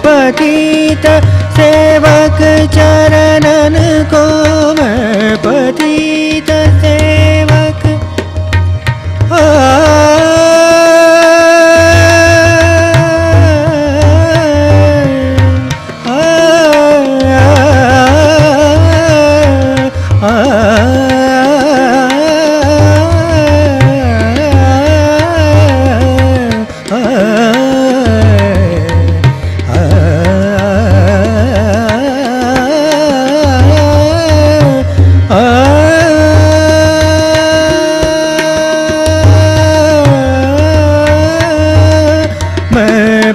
पतित सेवक चरणन को, मैं पतित सेवक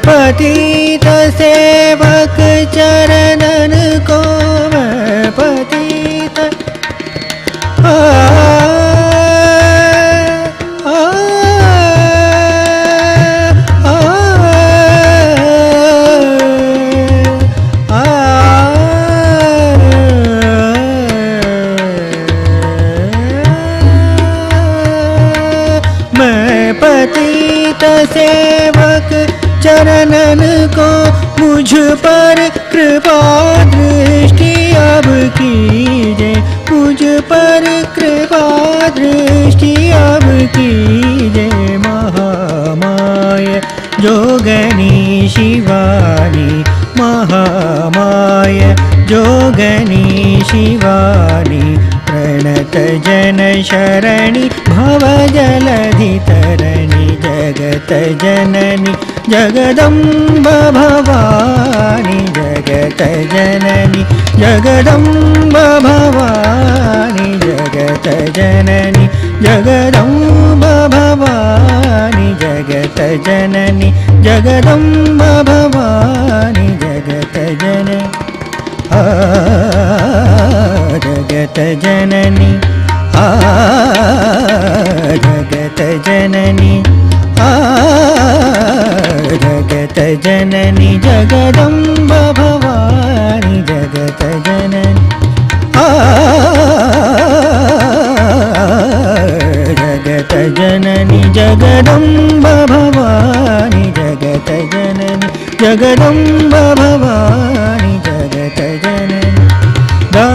पतित सेवक चरणन को, मैं पतित पतित सेवक चरणन को मुझ पर कृपा दृष्टि अब कीजे, मुझ पर कृपा दृष्टि अब कीजे। महामाय जोगनी शिवानी, महामाय जोगनी शिवानी, प्रणत जन शरणि भव जलधि तरणी, जगत जननी जगदम्ब भवानी, जगत जननी जगदम्ब भवानी, जगत जननी जगदम्ब भवानी, जगत जननी जगदम्ब भवानी, जगत जननी जगत जननी जगत जननी जगत जननी जगदम्ब भवानी, जगत जननी जगत जननी जगदम्ब भवानी, जगत जननी जगदम्ब भवानी, जगत जननी। दा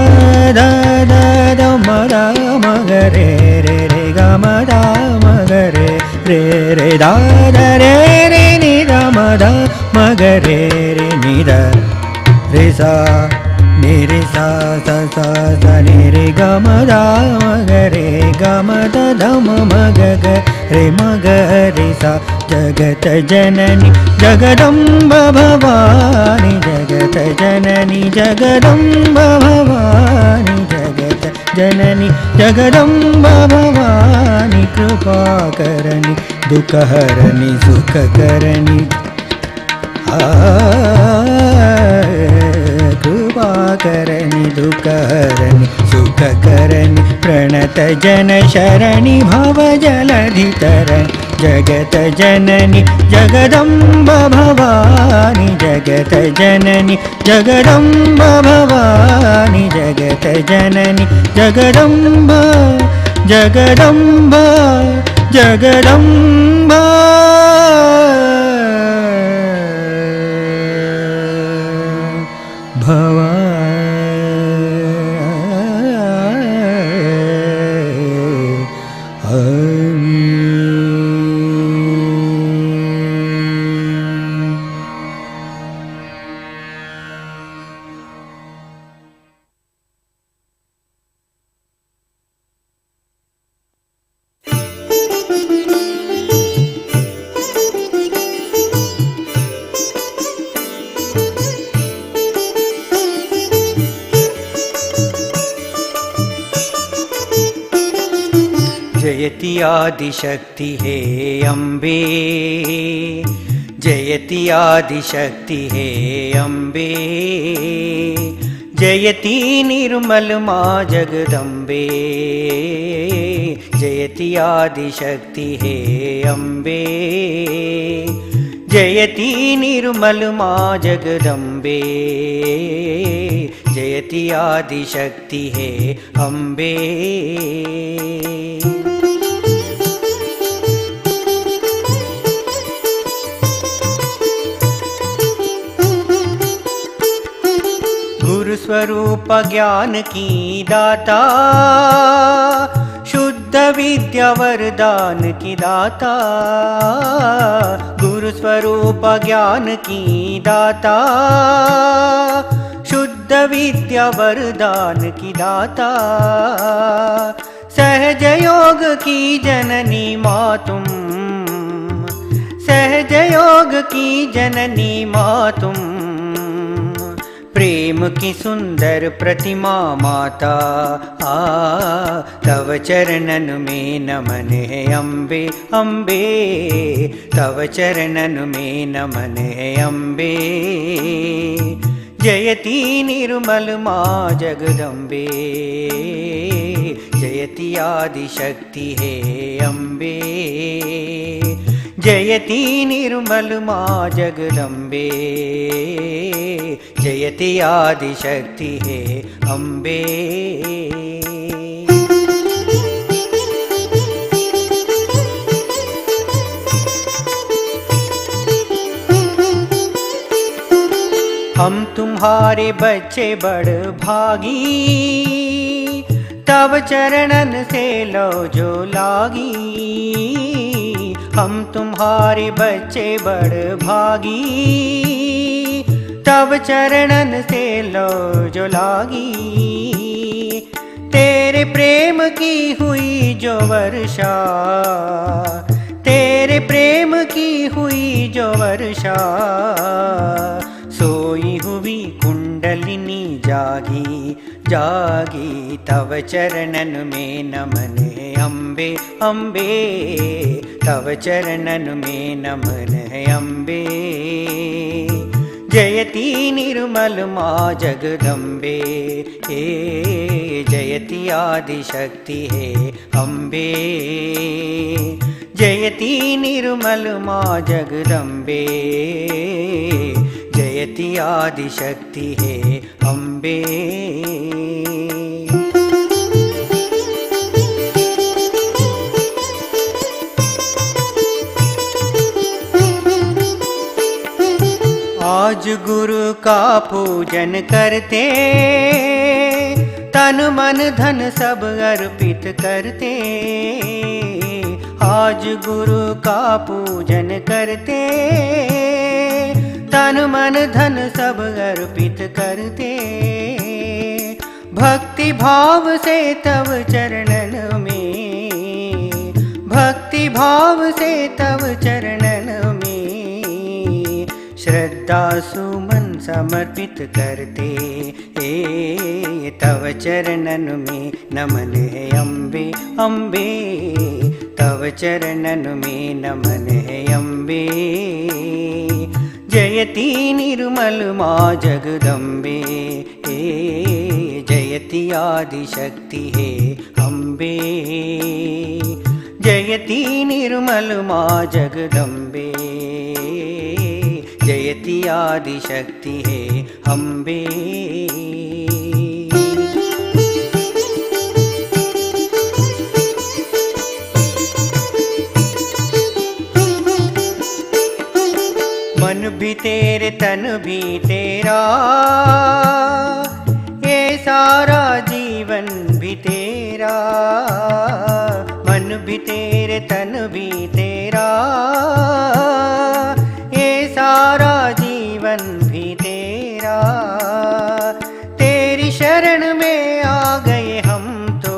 दा दा दा म दा म ग रे रे रे ग म दा म ग रे रे रे दा दा रे रे नि दा म दा म ग रे रे नि दा रे सा नि रे सा सा सा सा नि रे ग म दा म ग रे ग म दा ध म म ग ग रे म ग रे सा। जगत जननी जगदम्ब भवानी, जगत जननी जगदम्ब भवानी, जगत जननी जगदम्ब भवानी, कृपा करनी दुख हरनी सुख करनी, कृपा करनी दुख हरनी सुख करनी, प्रणत जन शरणि भव जलधि तरणी, जगत जननी जगदम्ब भवानी, जगत जननी जगदम्ब भवानी, जगत जननी जगदम्ब जगदम्ब जगदम्ब जयति आदिशक्ति हे अम्बे, जयति आदिशक्ति हे अम्बे, जयति निर्मल माँ जगदम्बे, जयति आदिशक्ति हे अम्बे, जयति निर्मल माँ जगदम्बे, जयति आदिशक्ति हे अम्बे। गुरु स्वरूप ज्ञान की दाता, शुद्ध विद्या वरदान की दाता, गुरु स्वरूप ज्ञान की दाता, शुद्ध विद्या वरदान की दाता, सहज योग की जननी माँ तुम, सहज योग की जननी माँ तुम, प्रेम की सुंदर प्रतिमा माता, तव चरणन में नमन है अम्बे अम्बे, तव चरणन में नमन है अम्बे, जयति निर्मल माँ जगदम्बे, जयति आदिशक्ति हे अम्बे, जयति निर्मल माँ जगदम्बे, जयति आदिशक्ति हे अम्बे। हम तुम्हारे बच्चे बड़ भागी, तब चरणन से लो जो लागी। हम तुम्हारे बच्चे बड़ भागी, तब चरणन से लो जो लागी। तेरे प्रेम की हुई जो वर्षा, तेरे प्रेम की हुई जो वर्षा, सोई हुई कुंडलिनी जागी जागी। तव चरणन में नमन है अम्बे अम्बे, तव चरणन में नमन है अम्बे। जयति निर्मल माँ जगदम्बे, हे जयति आदिशक्ति है अम्बे। जयति निर्मल माँ जगदम्बे, जयति आदिशक्ति है अम्बे। आज गुरु का पूजन करते, तन मन धन सब अर्पित करते। आज गुरु का पूजन करते, तन मन धन सब अर्पित करते। भक्ति भाव से तव चरणन में, भक्ति भाव से तव चरणन में श्रद्धा सुमन समर्पित करते। ए तव चरणन में नमन है अम्बे अम्बे, तव चरणन में नमन है अम्बे। जयति निर्मल माँ जगदम्बे, जयति आदिशक्ति है अम्बे। जयति निर्मल माँ जगदम्बे, जयति आदिशक्ति है अम्बे। मन भी तेरे तन भी तेरा, ये सारा जीवन भी तेरा। मन भी तेरे तन भी तेरा, ये सारा जीवन भी तेरा। तेरी शरण में आ गए हम तो,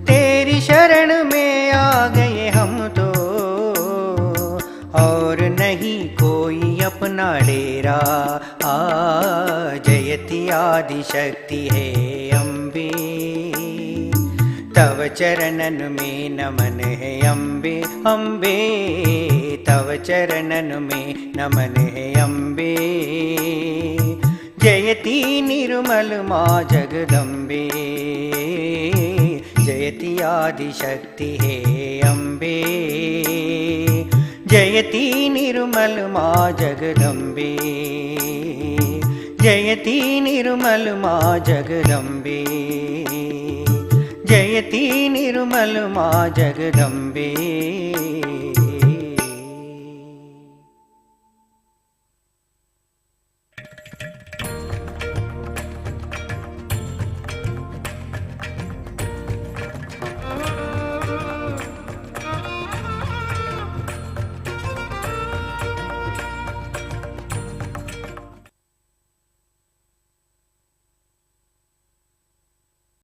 तेरी शरण में आ गए हम तो। और नहीं कोई अपना डेरा, जयति आदिशक्ति है अम्बे। तव चरणन में नमन है अम्बे अम्बे, तव चरणन में नमन है अम्बे। जयति निर्मल माँ जगदम्बे, जयति आदिशक्ति है अम्बे। जयति निर्मल माँ जगदम्बे, जयति निर्मल माँ जगदम्बे। जयति निर्मल माँ जगदम्बे।